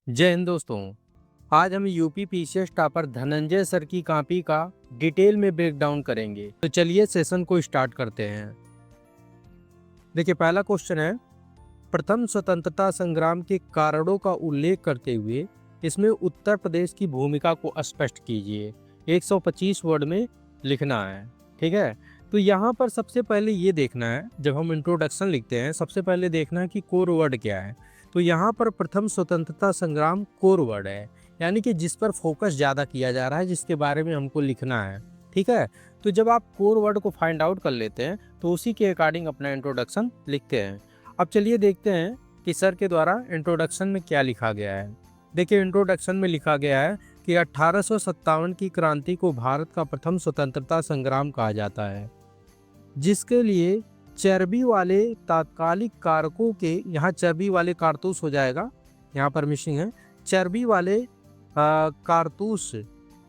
जय हिंद दोस्तों। आज हम UP PCS topper Dhananjay sir की कॉपी का डिटेल में ब्रेक डाउन करेंगे। तो चलिए सेशन को स्टार्ट करते हैं। देखिए, पहला क्वेश्चन है, प्रथम स्वतंत्रता संग्राम के कारणों का उल्लेख करते हुए इसमें उत्तर प्रदेश की भूमिका को स्पष्ट कीजिए। 125 वर्ड में लिखना है। ठीक है, तो यहाँ पर सबसे पहले ये देखना है, जब हम इंट्रोडक्शन लिखते हैं सबसे पहले देखना है कि कोर वर्ड क्या है। तो यहाँ पर प्रथम स्वतंत्रता संग्राम कोर वर्ड है, यानी कि जिस पर फोकस ज़्यादा किया जा रहा है, जिसके बारे में हमको लिखना है। ठीक है, तो जब आप कोर वर्ड को फाइंड आउट कर लेते हैं तो उसी के अकॉर्डिंग अपना इंट्रोडक्शन लिखते हैं। अब चलिए देखते हैं कि सर के द्वारा इंट्रोडक्शन में क्या लिखा गया है। देखिए, इंट्रोडक्शन में लिखा गया है कि 1857 की क्रांति को भारत का प्रथम स्वतंत्रता संग्राम कहा जाता है, जिसके लिए चर्बी वाले तात्कालिक कारकों के, यहाँ चर्बी वाले कारतूस हो जाएगा, यहाँ पर मिसिंग है, चर्बी वाले कारतूस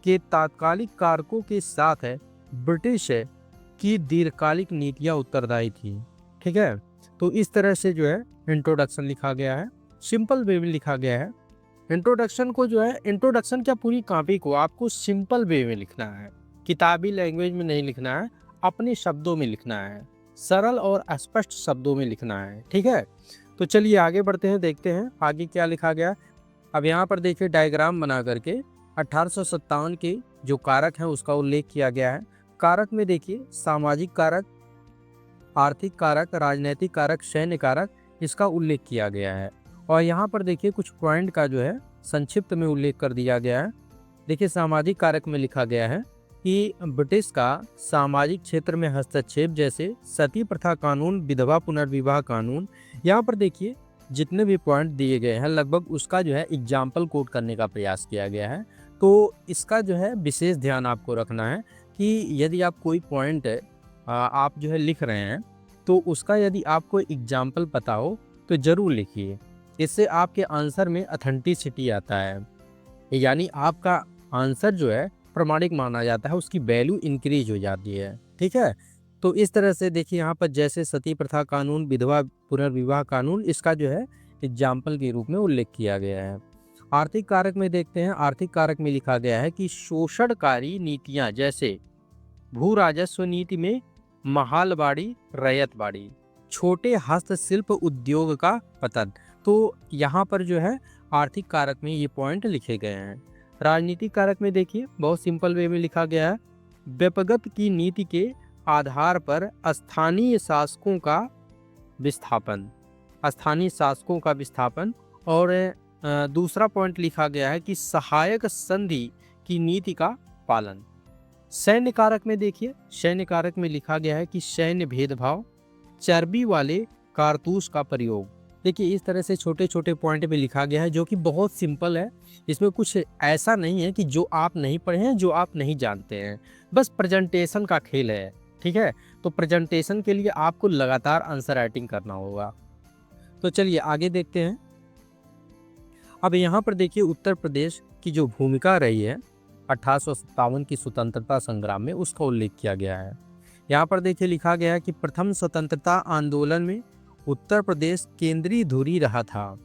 के तात्कालिक कारकों के साथ है ब्रिटिश की दीर्घकालिक नीतियाँ उत्तरदायी थी। ठीक है, तो इस तरह से जो है इंट्रोडक्शन लिखा गया है, सिंपल वे में लिखा गया है। इंट्रोडक्शन को जो है, इंट्रोडक्शन क्या पूरी कॉपी को आपको सिंपल वे में लिखना है, किताबी लैंग्वेज में नहीं लिखना है, अपने शब्दों में लिखना है, सरल और स्पष्ट शब्दों में लिखना है। ठीक है, तो चलिए आगे बढ़ते हैं, देखते हैं आगे क्या लिखा गया। अब यहाँ पर देखिए डायग्राम बना करके 1857 के जो कारक हैं उसका उल्लेख किया गया है। कारक में देखिए सामाजिक कारक, आर्थिक कारक, राजनीतिक कारक, सैन्य कारक, इसका उल्लेख किया गया है। और यहाँ पर देखिए कुछ पॉइंट का जो है संक्षिप्त में उल्लेख कर दिया गया है। देखिए, सामाजिक कारक में लिखा गया है कि ब्रिटिश का सामाजिक क्षेत्र में हस्तक्षेप, जैसे सती प्रथा कानून, विधवा पुनर्विवाह कानून, यहाँ पर देखिए जितने भी पॉइंट दिए गए हैं लगभग उसका जो है एग्जाम्पल कोट करने का प्रयास किया गया है। तो इसका जो है विशेष ध्यान आपको रखना है कि यदि आप कोई पॉइंट आप जो है लिख रहे हैं तो उसका यदि आपको एग्जाम्पल पता हो तो ज़रूर लिखिए। इससे आपके आंसर में ऑथेंटिसिटी आता है, यानी आपका आंसर जो है प्रमाणिक माना जाता है, उसकी वैल्यू इंक्रीज हो जाती है। ठीक है, तो इस तरह से देखिए यहाँ पर जैसे सती प्रथा कानून, विधवा पुनर्विवाह कानून, इसका जो है एग्जाम्पल के रूप में उल्लेख किया गया है। आर्थिक कारक में देखते हैं, आर्थिक कारक में लिखा गया है कि शोषणकारी नीतियाँ, जैसे भू राजस्व नीति में महालबाड़ी, रैयतबाड़ी, छोटे हस्तशिल्प उद्योग का पतन। तो यहाँ पर जो है आर्थिक कारक में ये पॉइंट लिखे गए हैं। राजनीतिक कारक में देखिए बहुत सिंपल वे में लिखा गया है, व्यपगत की नीति के आधार पर स्थानीय शासकों का विस्थापन, स्थानीय शासकों का विस्थापन। और दूसरा पॉइंट लिखा गया है कि सहायक संधि की नीति का पालन। सैन्य कारक में देखिए, सैन्य कारक में लिखा गया है कि सैन्य भेदभाव, चर्बी वाले कारतूस का प्रयोग। देखिए, इस तरह से छोटे छोटे पॉइंट में लिखा गया है जो कि बहुत सिंपल है। इसमें कुछ ऐसा नहीं है कि जो आप नहीं पढ़े हैं, जो आप नहीं जानते हैं, बस प्रेजेंटेशन का खेल है। ठीक है, तो प्रेजेंटेशन के लिए आपको लगातार आंसर राइटिंग करना होगा। तो चलिए आगे देखते हैं। अब यहाँ पर देखिए उत्तर प्रदेश की जो भूमिका रही है 1857 की स्वतंत्रता संग्राम में, उसका उल्लेख किया गया है। यहाँ पर देखिए लिखा गया है कि प्रथम स्वतंत्रता आंदोलन में उत्तर प्रदेश केंद्रीय धुरी रहा था।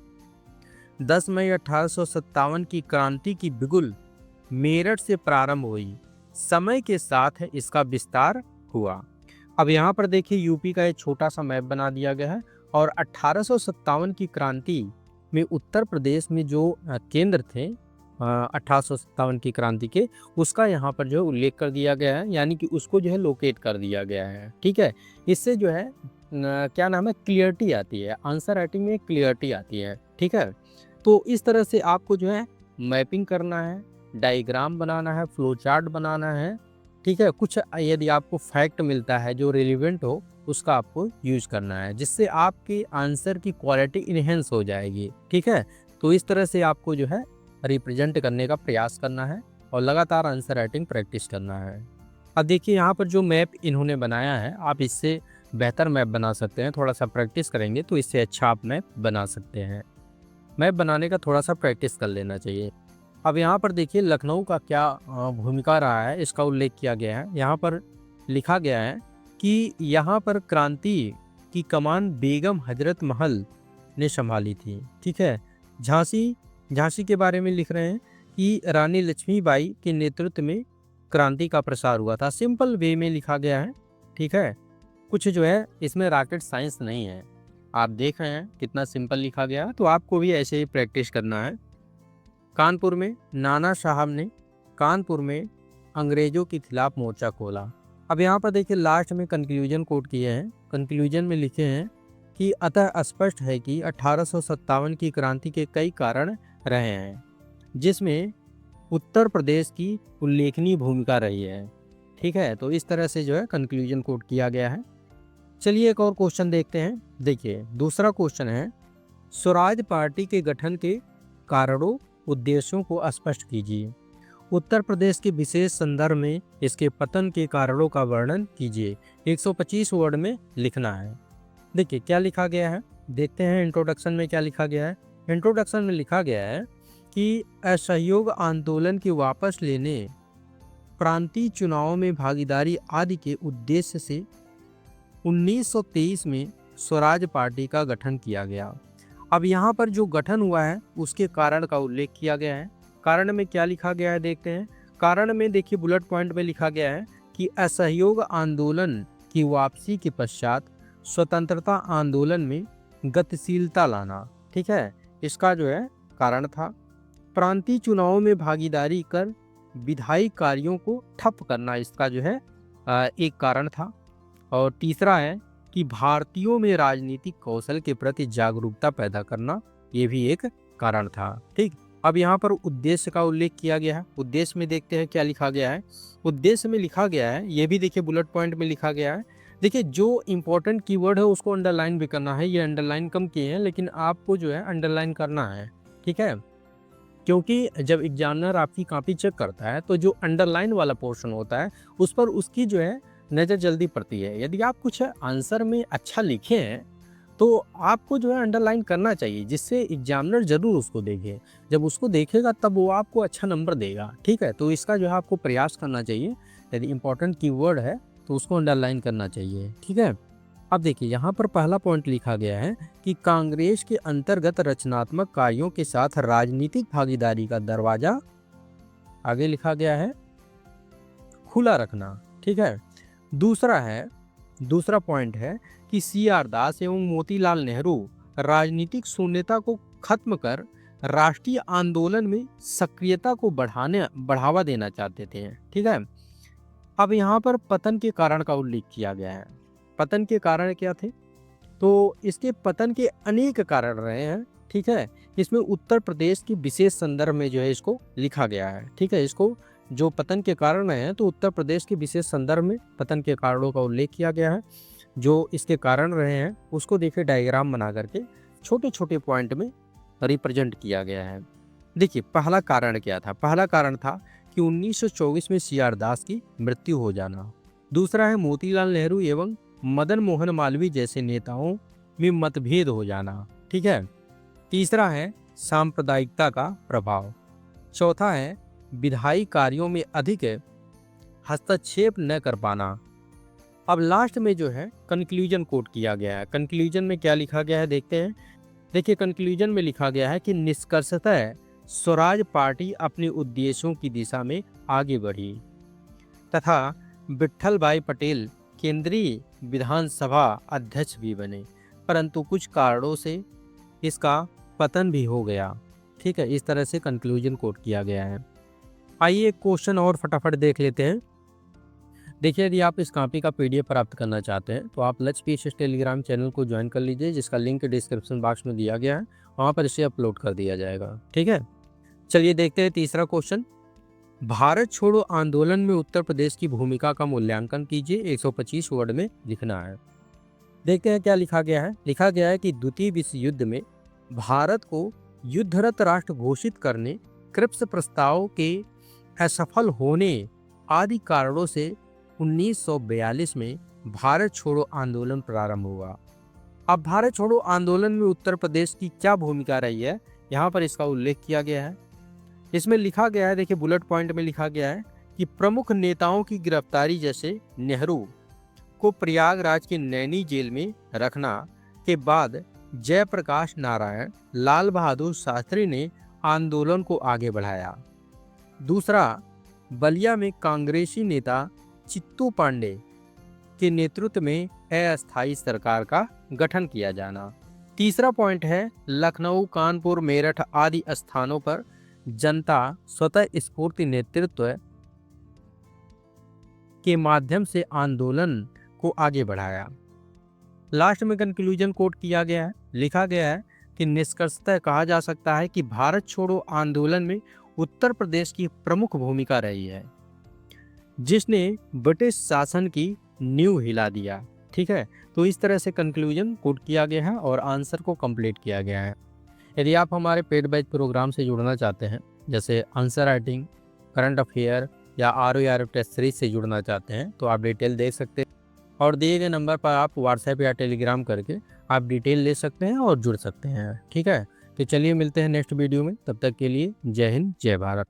10 मई 1857 की क्रांति की बिगुल मेरठ से प्रारंभ हुई, समय के साथ इसका विस्तार हुआ। अब यहाँ पर देखिए यूपी का एक छोटा सा मैप बना दिया गया है और 1857 की क्रांति में उत्तर प्रदेश में जो केंद्र थे 1857 की क्रांति के, उसका यहाँ पर जो उल्लेख कर दिया गया है, यानी कि उसको जो है लोकेट कर दिया गया है। ठीक है, इससे जो है क्या नाम है, क्लियरिटी आती है, आंसर राइटिंग में क्लियरिटी आती है। ठीक है, तो इस तरह से आपको जो है मैपिंग करना है, डायग्राम बनाना है, फ्लो चार्ट बनाना है। ठीक है, कुछ यदि आपको फैक्ट मिलता है जो रिलेवेंट हो उसका आपको यूज करना है, जिससे आपके आंसर की क्वालिटी इन्हेंस हो जाएगी। ठीक है, तो इस तरह से आपको जो है रिप्रेजेंट करने का प्रयास करना है और लगातार आंसर राइटिंग प्रैक्टिस करना है। अब देखिए यहाँ पर जो मैप इन्होंने बनाया है, आप इससे बेहतर मैप बना सकते हैं। थोड़ा सा प्रैक्टिस करेंगे तो इससे अच्छा आप मैप बना सकते हैं। मैप बनाने का थोड़ा सा प्रैक्टिस कर लेना चाहिए। अब यहाँ पर देखिए लखनऊ का क्या भूमिका रहा है, इसका उल्लेख किया गया है। यहाँ पर लिखा गया है कि यहाँ पर क्रांति की कमान बेगम हजरत महल ने संभाली थी। ठीक है, झांसी झांसी के बारे में लिख रहे हैं कि रानी लक्ष्मीबाई के नेतृत्व में क्रांति का प्रसार हुआ था। सिंपल वे में लिखा गया है, ठीक है। कुछ जो है इसमें रॉकेट साइंस नहीं है। आप देख रहे हैं कितना सिंपल लिखा गया है, तो आपको भी ऐसे ही प्रैक्टिस करना है। कानपुर में नाना साहब ने कानपुर में अंग्रेजों के खिलाफ मोर्चा खोला। अब यहाँ पर देखिए लास्ट में कंक्लूजन कोट किए हैं। कंक्लूजन में लिखे हैं कि अतः स्पष्ट है कि 1857 की क्रांति के कई कारण रहे हैं, जिसमें उत्तर प्रदेश की उल्लेखनीय भूमिका रही है, ठीक है। तो इस तरह से जो है कंक्लूजन कोट किया गया है। चलिए एक और क्वेश्चन देखते हैं। देखिए दूसरा क्वेश्चन है, स्वराज पार्टी के गठन के कारणों उद्देश्यों को स्पष्ट कीजिए। उत्तर प्रदेश के विशेष संदर्भ में इसके पतन के कारणों का वर्णन कीजिए। 125 वर्ड में लिखना है। देखिए क्या लिखा गया है, देखते हैं इंट्रोडक्शन में क्या लिखा गया है। इंट्रोडक्शन में लिखा गया है कि असहयोग आंदोलन के वापस लेने, प्रांतीय चुनावों में भागीदारी आदि के उद्देश्य से 1923 में स्वराज पार्टी का गठन किया गया। अब यहाँ पर जो गठन हुआ है उसके कारण का उल्लेख किया गया है। कारण में क्या लिखा गया है देखते हैं। कारण में देखिए बुलेट पॉइंट में लिखा गया है कि असहयोग आंदोलन की वापसी के पश्चात स्वतंत्रता आंदोलन में गतिशीलता लाना, ठीक है, इसका जो है कारण था। प्रांतीय चुनावों में भागीदारी कर विधायी कार्यों को ठप करना, इसका जो है एक कारण था। और तीसरा है कि भारतीयों में राजनीतिक कौशल के प्रति जागरूकता पैदा करना, ये भी एक कारण था, ठीक। अब यहाँ पर उद्देश्य का उल्लेख किया गया है। उद्देश्य में देखते हैं क्या लिखा गया है। उद्देश्य में लिखा गया है, ये भी देखिए बुलेट पॉइंट में लिखा गया है। देखिए जो इंपॉर्टेंट कीवर्ड है उसको अंडरलाइन भी करना है। ये अंडरलाइन कम किए हैं लेकिन आपको जो है अंडरलाइन करना है, ठीक है, क्योंकि जब एग्जामिनर आपकी कॉपी चेक करता है तो जो अंडरलाइन वाला पोर्शन होता है उस पर उसकी जो है नज़र जल्दी पड़ती है। यदि आप कुछ आंसर में अच्छा लिखे हैं तो आपको जो है अंडरलाइन करना चाहिए, जिससे एग्जामिनर जरूर उसको देखे। जब उसको देखेगा तब वो आपको अच्छा नंबर देगा, ठीक है। तो इसका जो है आपको प्रयास करना चाहिए। यदि इंपॉर्टेंट कीवर्ड है तो उसको अंडरलाइन करना चाहिए, ठीक है। अब देखिए यहाँ पर पहला पॉइंट लिखा गया है कि कांग्रेस के अंतर्गत रचनात्मक कार्यों के साथ राजनीतिक भागीदारी का दरवाजा, आगे लिखा गया है, खुला रखना, ठीक है। दूसरा पॉइंट है कि CR दास एवं मोतीलाल नेहरू राजनीतिक शून्यता को खत्म कर राष्ट्रीय आंदोलन में सक्रियता को बढ़ावा देना चाहते थे, ठीक है। अब यहाँ पर पतन के कारण का उल्लेख किया गया है। पतन के कारण क्या थे, तो इसके पतन के अनेक कारण रहे हैं, ठीक है। इसमें उत्तर प्रदेश की विशेष संदर्भ में जो है इसको लिखा गया है, ठीक है। इसको जो पतन के कारण हैं तो उत्तर प्रदेश के विशेष संदर्भ में पतन के कारणों का उल्लेख किया गया है। जो इसके कारण रहे हैं उसको देखिए डायग्राम बना करके छोटे छोटे पॉइंट में रिप्रेजेंट किया गया है। देखिए पहला कारण क्या था। पहला कारण था कि 1924 में CR दास की मृत्यु हो जाना। दूसरा है मोतीलाल नेहरू एवं मदन मोहन मालवीय जैसे नेताओं में मतभेद हो जाना, ठीक है। तीसरा है सांप्रदायिकता का प्रभाव। चौथा है विधायी कार्यों में अधिक हस्तक्षेप न कर पाना। अब लास्ट में जो है कंक्लूजन कोट किया गया है। कंक्लूजन में क्या लिखा गया है देखते हैं। देखिए कंक्लूजन में लिखा गया है कि निष्कर्षतः स्वराज पार्टी अपने उद्देश्यों की दिशा में आगे बढ़ी तथा विट्ठल भाई पटेल केंद्रीय विधानसभा अध्यक्ष भी बने, परंतु कुछ कारणों से इसका पतन भी हो गया, ठीक है। इस तरह से कंक्लूजन कोट किया गया है। आइए एक क्वेश्चन और फटाफट देख लेते हैं। देखिए यदि आप इस कॉपी का PDF प्राप्त करना चाहते हैं तो आप लक्ष्य पीसीएस टेलीग्राम चैनल को ज्वाइन कर लीजिए, जिसका लिंक डिस्क्रिप्शन बॉक्स में दिया गया है, वहाँ पर इसे अपलोड कर दिया जाएगा, ठीक है। चलिए देखते हैं तीसरा क्वेश्चन। भारत छोड़ो आंदोलन में उत्तर प्रदेश की भूमिका का मूल्यांकन कीजिए। 125 वर्ड में लिखना है। देखते हैं क्या लिखा गया है। लिखा गया है कि द्वितीय विश्व युद्ध में भारत को युद्धरत राष्ट्र घोषित करने, क्रिप्स प्रस्ताव के असफल होने आदि कारणों से 1942 में भारत छोड़ो आंदोलन प्रारंभ हुआ। अब भारत छोड़ो आंदोलन में उत्तर प्रदेश की क्या भूमिका रही है, यहाँ पर इसका उल्लेख किया गया है। इसमें लिखा गया है, देखिए बुलेट पॉइंट में लिखा गया है कि प्रमुख नेताओं की गिरफ्तारी, जैसे नेहरू को प्रयागराज की नैनी जेल में रखना के बाद जयप्रकाश नारायण, लाल बहादुर शास्त्री ने आंदोलन को आगे बढ़ाया। दूसरा, बलिया में कांग्रेसी नेता चित्तू पांडे के नेतृत्व में अस्थायी सरकार का गठन किया जाना। तीसरा पॉइंट है, लखनऊ, कानपुर, मेरठ आदि स्थानों पर जनता स्वतः स्फूर्ति नेतृत्व के माध्यम से आंदोलन को आगे बढ़ाया। लास्ट में कंक्लूजन कोट किया गया है, लिखा गया है कि निष्कर्षतः कहा जा सकता है कि भारत छोड़ो आंदोलन में उत्तर प्रदेश की प्रमुख भूमिका रही है, जिसने ब्रिटिश शासन की नींव हिला दिया। ठीक है, तो इस तरह से कंक्लूजन कोट किया गया है और आंसर को कंप्लीट किया गया है। यदि आप हमारे पेड बैच प्रोग्राम से जुड़ना चाहते हैं, जैसे आंसर राइटिंग, करंट अफेयर या ROE टेस्ट सीरीज से जुड़ना चाहते हैं, तो आप डिटेल दे सकते हैं और दिए गए नंबर पर आप व्हाट्सएप या टेलीग्राम करके आप डिटेल ले सकते हैं और जुड़ सकते हैं। ठीक है, तो चलिए मिलते हैं नेक्स्ट वीडियो में, तब तक के लिए जय हिंद, जय भारत।